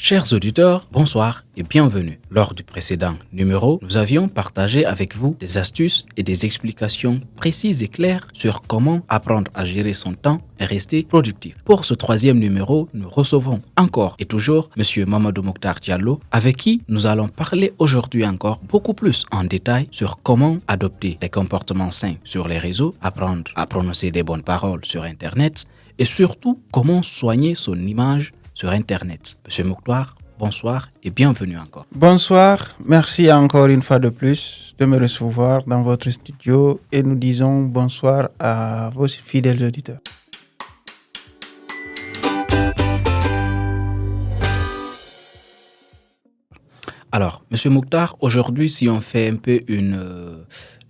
Chers auditeurs, bonsoir et bienvenue. Lors du précédent numéro, nous avions partagé avec vous des astuces et des explications précises et claires sur comment apprendre à gérer son temps et rester productif. Pour ce troisième numéro, nous recevons encore et toujours M. Mamadou Mokhtar Diallo, avec qui nous allons parler aujourd'hui encore beaucoup plus en détail sur comment adopter des comportements sains sur les réseaux, apprendre à prononcer des bonnes paroles sur Internet et surtout comment soigner son image sur Internet. Monsieur Mokhtar, bonsoir et bienvenue encore. Bonsoir, merci encore une fois de plus de me recevoir dans votre studio et nous disons bonsoir à vos fidèles auditeurs. Alors, Monsieur Mokhtar, aujourd'hui, si on fait un peu une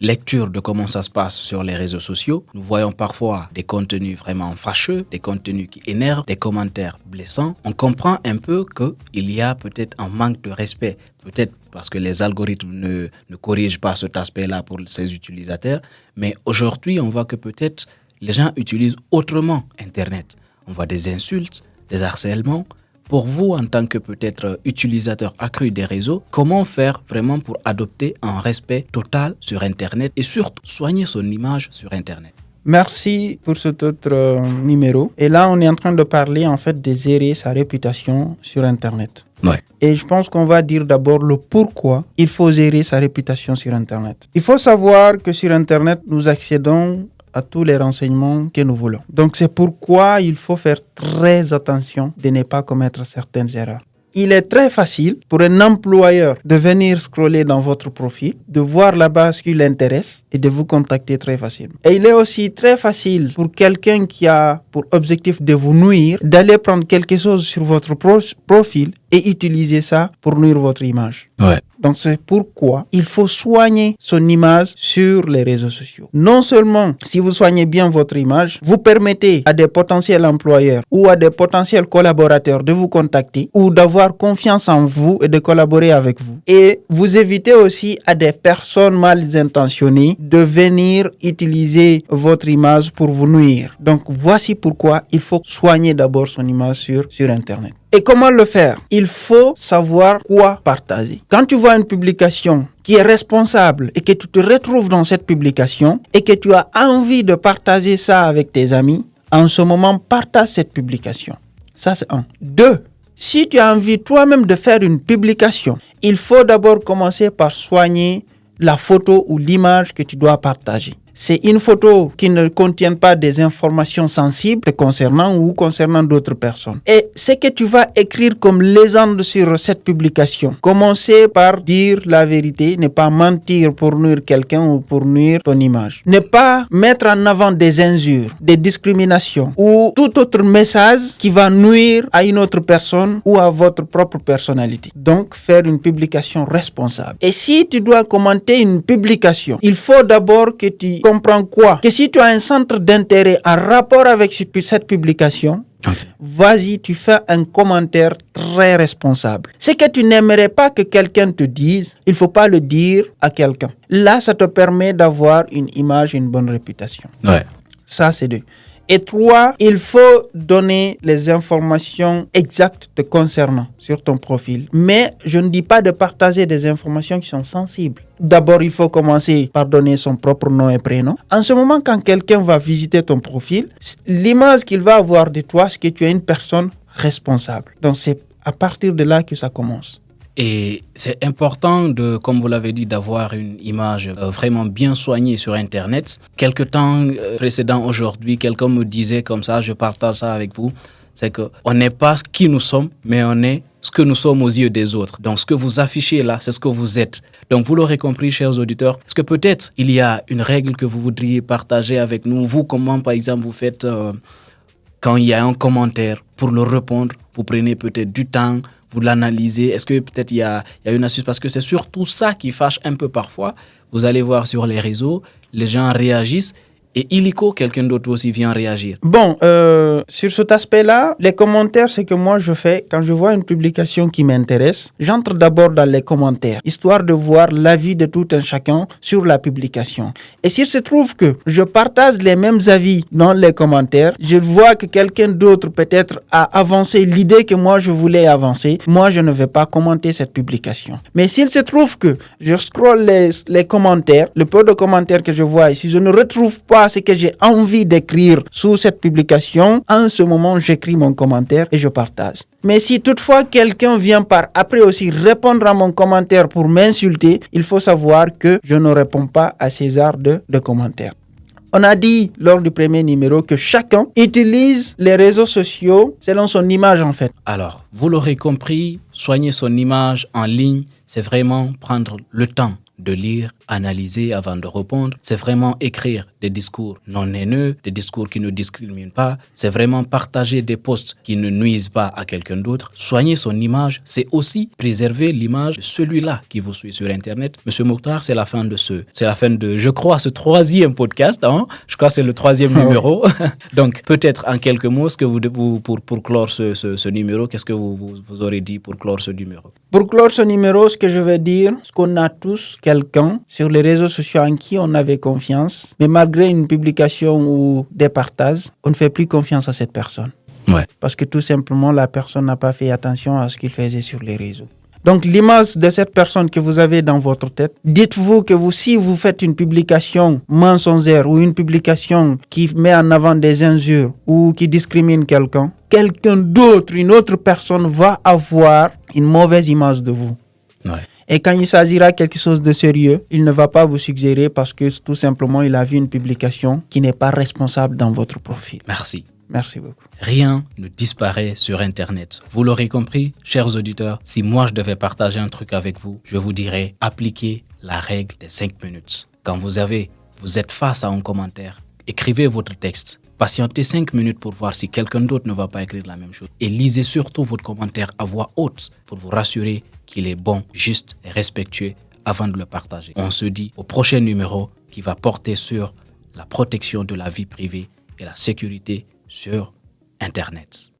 lecture de comment ça se passe sur les réseaux sociaux, nous voyons parfois des contenus vraiment fâcheux, des contenus qui énervent, des commentaires blessants. On comprend un peu qu'il y a peut-être un manque de respect, peut-être parce que les algorithmes ne corrigent pas cet aspect-là pour ces utilisateurs. Mais aujourd'hui, on voit que peut-être les gens utilisent autrement Internet. On voit des insultes, des harcèlements. Pour vous, en tant que peut-être utilisateur accru des réseaux, comment faire vraiment pour adopter un respect total sur Internet et surtout soigner son image sur Internet? Merci pour cet autre numéro. Et là, on est en train de parler en fait de gérer sa réputation sur Internet. Ouais. Et je pense qu'on va dire d'abord le pourquoi il faut gérer sa réputation sur Internet. Il faut savoir que sur Internet, nous accédons à tous les renseignements que nous voulons. Donc c'est pourquoi il faut faire très attention de ne pas commettre certaines erreurs. Il est très facile pour un employeur de venir scroller dans votre profil, de voir là-bas ce qui l'intéresse et de vous contacter très facilement. Et il est aussi très facile pour quelqu'un qui a pour objectif de vous nuire, d'aller prendre quelque chose sur votre profil et utiliser ça pour nuire votre image. Ouais. Donc c'est pourquoi il faut soigner son image sur les réseaux sociaux. Non seulement si vous soignez bien votre image, vous permettez à des potentiels employeurs ou à des potentiels collaborateurs de vous contacter ou d'avoir confiance en vous et de collaborer avec vous. Et vous évitez aussi à des personnes mal intentionnées de venir utiliser votre image pour vous nuire. Donc voici pourquoi il faut soigner d'abord son image sur Internet. Et comment le faire? Il faut savoir quoi partager. Quand tu vois une publication qui est responsable et que tu te retrouves dans cette publication et que tu as envie de partager ça avec tes amis, en ce moment, partage cette publication. Ça, c'est un. 2. Si tu as envie toi-même de faire une publication, il faut d'abord commencer par soigner la photo ou l'image que tu dois partager. C'est une photo qui ne contient pas des informations sensibles te concernant ou concernant d'autres personnes. Et ce que tu vas écrire comme légende sur cette publication, commencez par dire la vérité, ne pas mentir pour nuire quelqu'un ou pour nuire ton image. Ne pas mettre en avant des injures, des discriminations ou tout autre message qui va nuire à une autre personne ou à votre propre personnalité. Donc, faire une publication responsable. Et si tu dois commenter une publication, il faut d'abord que tu comprends quoi? Que si tu as un centre d'intérêt en rapport avec cette publication, vas-y, tu fais un commentaire très responsable. Ce que tu n'aimerais pas que quelqu'un te dise, il ne faut pas le dire à quelqu'un. Là, ça te permet d'avoir une image, une bonne réputation. Ouais. Ça, c'est 2. Et 3, il faut donner les informations exactes te concernant sur ton profil. Mais je ne dis pas de partager des informations qui sont sensibles. D'abord, il faut commencer par donner son propre nom et prénom. En ce moment, quand quelqu'un va visiter ton profil, l'image qu'il va avoir de toi, c'est que tu es une personne responsable. Donc, c'est à partir de là que ça commence. Et c'est important, comme vous l'avez dit, d'avoir une image vraiment bien soignée sur Internet. Quelque temps précédent, aujourd'hui, quelqu'un me disait comme ça, je partage ça avec vous, c'est qu'on n'est pas qui nous sommes, mais on est ce que nous sommes aux yeux des autres. Donc, ce que vous affichez là, c'est ce que vous êtes. Donc, vous l'aurez compris, chers auditeurs, est-ce que peut-être il y a une règle que vous voudriez partager avec nous? Vous, comment, par exemple, vous faites quand il y a un commentaire pour le répondre, vous prenez peut-être du temps, vous l'analysez. Est-ce que peut-être il y a une astuce? Parce que c'est surtout ça qui fâche un peu parfois. Vous allez voir sur les réseaux, les gens réagissent Et illico, quelqu'un d'autre aussi vient réagir. Bon, sur cet aspect-là, les commentaires, c'est que moi je fais, quand je vois une publication qui m'intéresse, j'entre d'abord dans les commentaires, histoire de voir l'avis de tout un chacun sur la publication. Et s'il se trouve que je partage les mêmes avis dans les commentaires, je vois que quelqu'un d'autre peut-être a avancé l'idée que moi je voulais avancer, moi je ne vais pas commenter cette publication. Mais s'il se trouve que je scrolle les commentaires, le peu de commentaires que je vois, et si je ne retrouve pas ce que j'ai envie d'écrire sous cette publication, en ce moment j'écris mon commentaire et je partage. Mais si toutefois quelqu'un vient par après aussi répondre à mon commentaire pour m'insulter, il faut savoir que je ne réponds pas à ces genres de commentaires. On a dit lors du premier numéro que chacun utilise les réseaux sociaux selon son image en fait. Alors, vous l'aurez compris, soigner son image en ligne, c'est vraiment prendre le temps de lire, analyser avant de répondre. C'est vraiment écrire des discours non haineux, des discours qui ne discriminent pas. C'est vraiment partager des posts qui ne nuisent pas à quelqu'un d'autre. Soigner son image, c'est aussi préserver l'image de celui-là qui vous suit sur Internet. Monsieur Mokhtar, c'est la fin de je crois, ce troisième podcast. Je crois que c'est le troisième numéro. Donc, peut-être en quelques mots, ce que vous pour clore ce numéro, qu'est-ce que vous aurez dit pour clore ce numéro? Pour clore ce numéro, ce que je vais dire, c'est qu'on a tous quelqu'un sur les réseaux sociaux en qui on avait confiance, mais malgré une publication ou des partages, on ne fait plus confiance à cette personne. Ouais. Parce que tout simplement, la personne n'a pas fait attention à ce qu'il faisait sur les réseaux. Donc, l'image de cette personne que vous avez dans votre tête, dites-vous que si vous faites une publication mensongère ou une publication qui met en avant des injures ou qui discrimine quelqu'un d'autre, une autre personne va avoir une mauvaise image de vous. Ouais. Et quand il s'agira de quelque chose de sérieux, il ne va pas vous suggérer parce que tout simplement, il a vu une publication qui n'est pas responsable dans votre profil. Merci. Merci beaucoup. Rien ne disparaît sur Internet. Vous l'aurez compris, chers auditeurs, si moi je devais partager un truc avec vous, je vous dirais appliquez la règle des 5 minutes. Quand vous êtes face à un commentaire, écrivez votre texte. Patientez 5 minutes pour voir si quelqu'un d'autre ne va pas écrire la même chose. Et lisez surtout votre commentaire à voix haute pour vous rassurer qu'il est bon, juste et respectueux avant de le partager. On se dit au prochain numéro qui va porter sur la protection de la vie privée et la sécurité sur Internet.